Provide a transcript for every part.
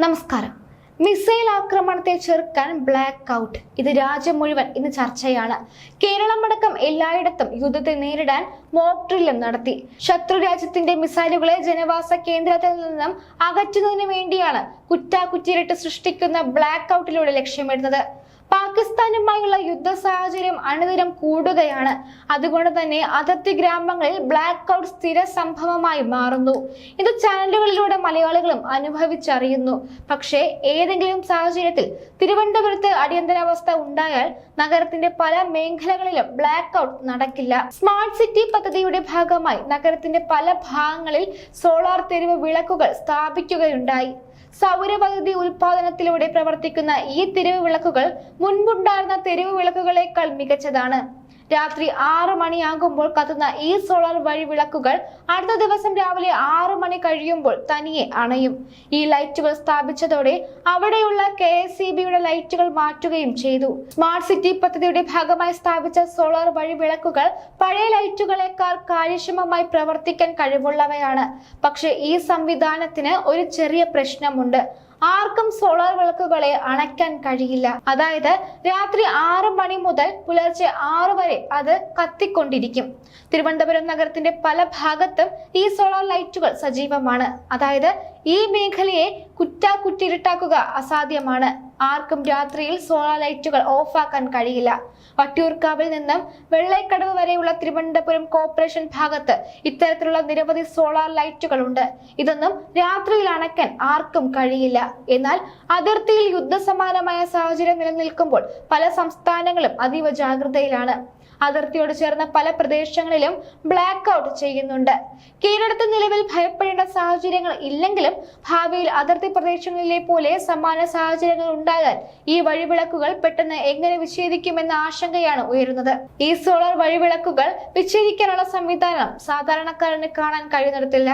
നമസ്കാരം. മിസൈൽ ആക്രമണത്തെ ചെറുക്കാൻ ബ്ലാക്ക് ഔട്ട്. ഇത് രാജ്യം മുഴുവൻ ഇന്ന് ചർച്ചയാണ്. കേരളമടക്കം എല്ലായിടത്തും യുദ്ധത്തെ നേരിടാൻ മോക്ക് ഡ്രില്ലും നടത്തി. ശത്രു രാജ്യത്തിന്റെ മിസൈലുകളെ ജനവാസ കേന്ദ്രത്തിൽ നിന്നും അകറ്റുന്നതിന് വേണ്ടിയാണ് കുറ്റാകുറ്റിയിട്ട് സൃഷ്ടിക്കുന്ന ബ്ലാക്ക് ഔട്ടിലൂടെ ലക്ഷ്യമിടുന്നത്. പാകിസ്ഥാനുമായുള്ള യുദ്ധ സാഹചര്യം അനുദിനം കൂടുകയാണ്. അതുകൊണ്ട് തന്നെ അതിർത്തി ഗ്രാമങ്ങളിൽ ബ്ലാക്ക് ഔട്ട് സ്ഥിര സംഭവമായി മാറുന്നു. ഇത് ചാനലുകളിലൂടെ മലയാളികളും അനുഭവിച്ചറിയുന്നു. പക്ഷേ ഏതെങ്കിലും സാഹചര്യത്തിൽ തിരുവനന്തപുരത്ത് അടിയന്തരാവസ്ഥ ഉണ്ടായാൽ നഗരത്തിന്റെ പല മേഖലകളിലും ബ്ലാക്ക് ഔട്ട് നടക്കില്ല. സ്മാർട്ട് സിറ്റി പദ്ധതിയുടെ ഭാഗമായി നഗരത്തിന്റെ പല ഭാഗങ്ങളിൽ സോളാർ തെരുവ് വിളക്കുകൾ സ്ഥാപിക്കുകയുണ്ടായി. സൗരവൈദ്യുതി ഉൽപാദനത്തിലൂടെ പ്രവർത്തിക്കുന്ന ഈ തെരുവ് വിളക്കുകൾ മുൻപുണ്ടായിരുന്ന തെരുവ് വിളക്കുകളേക്കാൾ മികച്ചതാണ്. രാത്രി 6 മണിയാകുമ്പോൾ കത്തുന്ന ഈ സോളാർ വഴി വിളക്കുകൾ അടുത്ത ദിവസം രാവിലെ 6 മണി കഴിയുമ്പോൾ തനിയെ അണയും. ഈ ലൈറ്റുകൾ സ്ഥാപിച്ചതോടെ അവിടെയുള്ള KSEBയുടെ ലൈറ്റുകൾ മാറ്റുകയും ചെയ്തു. സ്മാർട്ട് സിറ്റി പദ്ധതിയുടെ ഭാഗമായി സ്ഥാപിച്ച സോളാർ വഴി വിളക്കുകൾ പഴയ ലൈറ്റുകളെക്കാൾ കാര്യക്ഷമമായി പ്രവർത്തിക്കാൻ കഴിവുള്ളവയാണ്. പക്ഷേ ഈ സംവിധാനത്തിന് ഒരു ചെറിയ പ്രശ്നമുണ്ട്. ആർക്കും സോളാർ വിളക്കുകളെ അണയ്ക്കാൻ കഴിയില്ല. അതായത് രാത്രി 6 മണി മുതൽ പുലർച്ചെ 6 വരെ അത് കത്തിക്കൊണ്ടിരിക്കും. തിരുവനന്തപുരം നഗരത്തിന്റെ പല ഭാഗത്തും ഈ സോളാർ ലൈറ്റുകൾ സജീവമാണ്. അതായത് ഈ മേഖലയെ കുറ്റാകുറ്റിയിരുട്ടാക്കുക അസാധ്യമാണ്. ആർക്കും രാത്രിയിൽ സോളാർ ലൈറ്റുകൾ ഓഫാക്കാൻ കഴിയില്ല. വട്ടിയൂർക്കാവിൽ നിന്നും വെള്ളൈക്കടവ് വരെയുള്ള തിരുവനന്തപുരം കോർപ്പറേഷൻ ഭാഗത്ത് ഇത്തരത്തിലുള്ള നിരവധി സോളാർ ലൈറ്റുകൾ ഉണ്ട്. ഇതൊന്നും രാത്രിയിൽ അണയ്ക്കാൻ ആർക്കും കഴിയില്ല. എന്നാൽ അതിർത്തിയിൽ യുദ്ധസമാനമായ സാഹചര്യം നിലനിൽക്കുമ്പോൾ പല സംസ്ഥാനങ്ങളും അതീവ ജാഗ്രതയിലാണ്. അതിർത്തിയോട് ചേർന്ന പല പ്രദേശങ്ങളിലും ബ്ലാക്ക് ഔട്ട് ചെയ്യുന്നുണ്ട്. കേരളത്തിൽ നിലവിൽ ഭയപ്പെടേണ്ട സാഹചര്യങ്ങൾ ഇല്ലെങ്കിലും ഭാവിയിൽ അതിർത്തി പ്രദേശങ്ങളിലെ പോലെ സമാന സാഹചര്യങ്ങൾ ഉണ്ടായാൽ ഈ വഴിവിളക്കുകൾ പെട്ടെന്ന് എങ്ങനെ വിച്ഛേദിക്കുമെന്ന ആശങ്കയാണ് ഉയരുന്നത്. ഈ സോളാർ വഴിവിളക്കുകൾ വിച്ഛേദിക്കാനുള്ള സംവിധാനം സാധാരണക്കാരന് കാണാൻ കഴിയുന്നിടത്തില്ല.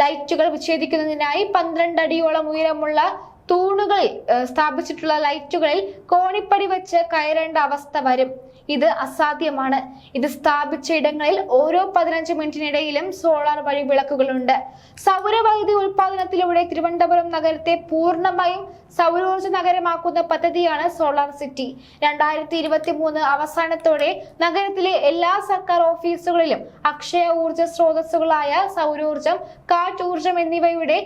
ലൈറ്റുകൾ വിച്ഛേദിക്കുന്നതിനായി 12 അടിയോളം ഉയരമുള്ള തൂണുകളിൽ സ്ഥാപിച്ചിട്ടുള്ള ലൈറ്റുകളിൽ കോണിപ്പടി വെച്ച് കയറേണ്ട അവസ്ഥ വരും. ഇത് അസാധ്യമാണ്. ഇത് സ്ഥാപിച്ച ഇടങ്ങളിൽ ഓരോ 15 മിനിറ്റിനിടയിലും സോളാർ വഴി വിളക്കുകളുണ്ട്. സൗരവൈദ്യുതി ഉൽപാദനത്തിലൂടെ തിരുവനന്തപുരം നഗരത്തെ പൂർണ്ണമായും സൗരോർജ്ജ നഗരമാക്കുന്ന പദ്ധതിയാണ് സോളാർ സിറ്റി. 2023 അവസാനത്തോടെ നഗരത്തിലെ എല്ലാ സർക്കാർ ഓഫീസുകളിലും അക്ഷയ ഊർജ്ജ സ്രോതസ്സുകളായ സൗരോർജ്ജം, കാറ്റൂർജ്ജം എന്നിവയുടെ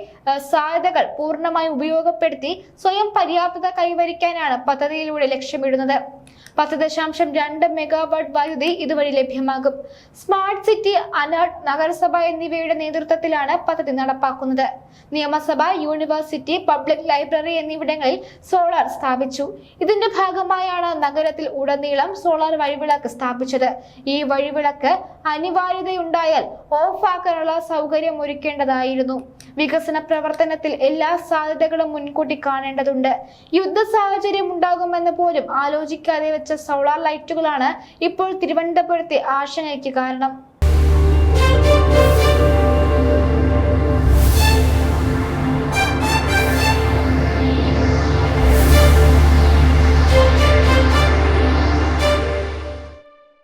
സാധ്യതകൾ പൂർണ്ണമായും ഉപയോഗപ്പെടുത്തി സ്വയം പര്യാപ്തത കൈവരിക്കാനാണ് പദ്ധതിയിലൂടെ ലക്ഷ്യമിടുന്നത്. 10.2 മെഗാവാട്ട് വൈദ്യുതി ഇതുവഴി ലഭ്യമാകും. സ്മാർട്ട് സിറ്റി, അനർട്ട്, നഗരസഭ എന്നിവയുടെ നേതൃത്വത്തിലാണ് പദ്ധതി നടപ്പാക്കുന്നത്. നിയമസഭ, യൂണിവേഴ്സിറ്റി, പബ്ലിക് ലൈബ്രറി എന്നിവിടങ്ങളിൽ സോളാർ സ്ഥാപിച്ചു. ഇതിന്റെ ഭാഗമായാണ് നഗരത്തിൽ ഉടനീളം സോളാർ വഴിവിളക്ക് സ്ഥാപിച്ചത്. ഈ വഴിവിളക്ക് അനിവാര്യതയുണ്ടായാൽ ഓഫ് ആക്കാനുള്ള സൗകര്യം ഒരുക്കേണ്ടതായിരുന്നു. വികസന പ്രവർത്തനത്തിൽ എല്ലാ സാധ്യതകളും മുൻകൂട്ടി കാണേണ്ടതുണ്ട്. യുദ്ധ സാഹചര്യം ഉണ്ടാകുമെന്ന് പോലും ആലോചിക്കാതെ വെച്ച സോളാർ ലൈറ്റുകളാണ് ഇപ്പോൾ തിരുവനന്തപുരത്തെ ആശങ്കയ്ക്ക് കാരണം.